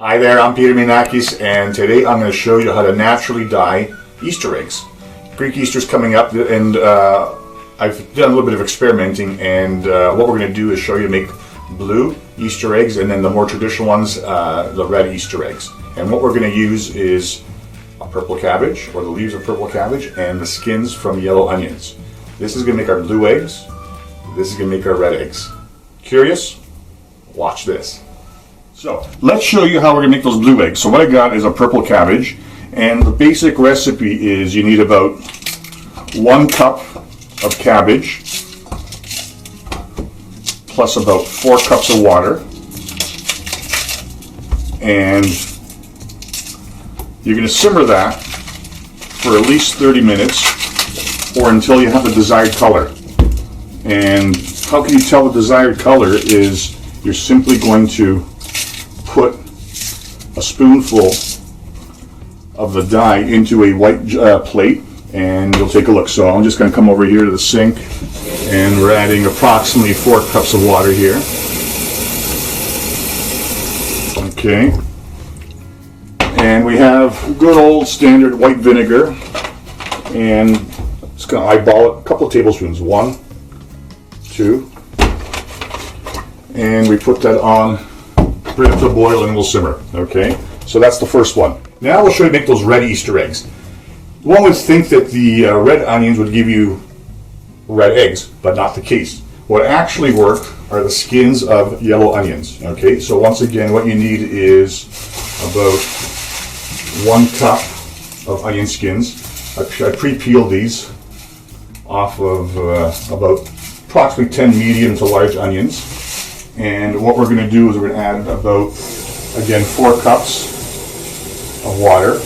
Hi there, I'm Peter Minakis, and today I'm going to show you how to naturally dye Easter eggs. Greek Easter's coming up, and I've done a little bit of experimenting, and what we're going to do is show you to make blue Easter eggs, and then the more traditional ones, the red Easter eggs. And what we're going to use is a purple cabbage, or the leaves of purple cabbage, and the skins from yellow onions. This is going to make our blue eggs. This is going to make our red eggs. Curious? Watch this. So let's show you how we're going to make those blue eggs. So what I got is a purple cabbage, and the basic recipe is you need about 1 cup of cabbage plus about 4 cups of water, and you're going to simmer that for at least 30 minutes or until you have the desired color. And how can you tell the desired color is you're simply going to put a spoonful of the dye into a white plate, and you'll take a look. So I'm just going to come over here to the sink, and we're adding approximately 4 cups of water here. Okay. And we have good old standard white vinegar, and just going to eyeball it, a couple of tablespoons, 1, 2, and we put that on. Bring it to a boil and we'll simmer. Okay, so that's the first one. Now we'll show you how to make those red Easter eggs. One would think that the red onions would give you red eggs, but not the case. What actually work are the skins of yellow onions. Okay, so once again, what you need is about 1 cup of onion skins. I pre-peeled these off of about approximately 10 medium to large onions. And what we're going to do is we're going to add about, again, 4 cups of water.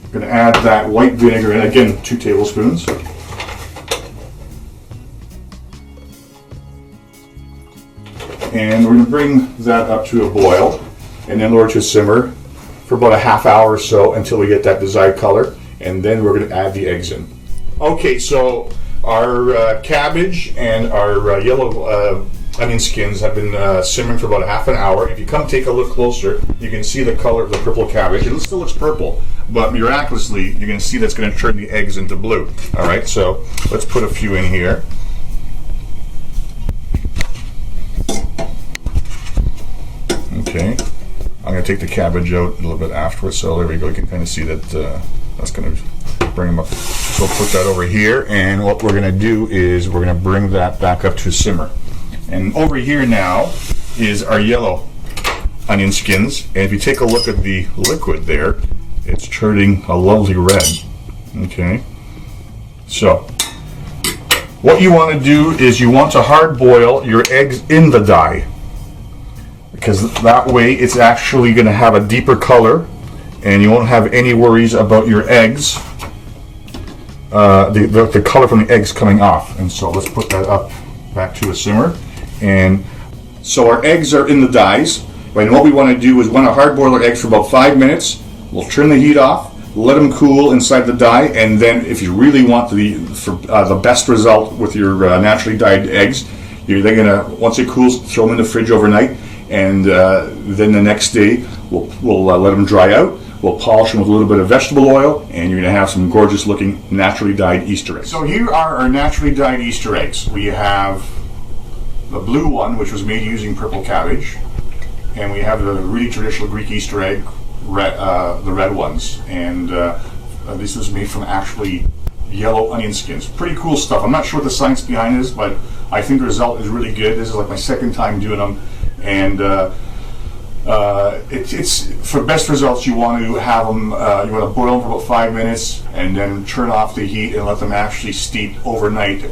We're going to add that white vinegar in, again, 2 tablespoons. And we're going to bring that up to a boil and then lower to simmer for about a half hour or so until we get that desired color. And then we're going to add the eggs in. Okay, so our cabbage and our yellow onion skins have been simmering for about a half an hour. If you come take a look closer, you can see the color of the purple cabbage. It still looks purple, but miraculously, you're going to see that's going to turn the eggs into blue. All right, so let's put a few in here. Okay, I'm going to take the cabbage out a little bit afterwards, so there we go. You can kind of see that that's going to bring them up. So we'll put that over here, and what we're going to do is we're going to bring that back up to simmer. And over here now is our yellow onion skins, and if you take a look at the liquid there, it's turning a lovely red. Okay, so what you want to do is you want to hard boil your eggs in the dye, because that way it's actually going to have a deeper color and you won't have any worries about your eggs, the color from the eggs coming off. And so let's put that up back to a simmer. And so our eggs are in the dyes, and what we want to do is we want to hard boil our eggs for about 5 minutes. We'll turn the heat off, let them cool inside the dye, and then if you really want the best result with your naturally dyed eggs, you're then gonna, once it cools, throw them in the fridge overnight, and then the next day we'll let them dry out. We'll polish them with a little bit of vegetable oil, and you're going to have some gorgeous looking naturally dyed Easter eggs. So here are our naturally dyed Easter eggs. We have the blue one, which was made using purple cabbage, and we have the really traditional Greek Easter egg, the red ones, and this was made from actually yellow onion skins. Pretty cool stuff. I'm not sure what the science behind it is, but I think the result is really good. This is like my second time doing them, and it's for best results. You want to have them. You want to boil them for about 5 minutes, and then turn off the heat and let them actually steep overnight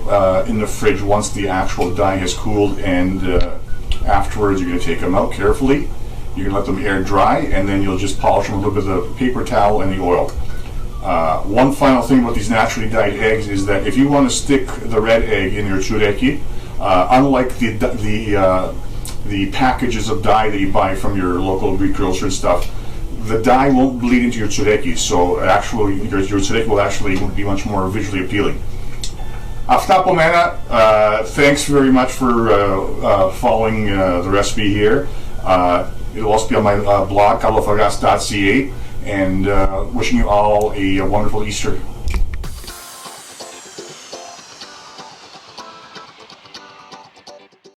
in the fridge once the actual dye has cooled. And afterwards, you're going to take them out carefully. You're going to let them air dry, and then you'll just polish them with a little bit of the paper towel and the oil. One final thing about these naturally dyed eggs is that if you want to stick the red egg in your tsureki, unlike the packages of dye that you buy from your local Greek grocer and stuff, the dye won't bleed into your tsureki, so actually your tsureki will actually be much more visually appealing. Pomena, thanks very much for following the recipe here. It'll also be on my blog, carlofagas.ca, and wishing you all a wonderful Easter.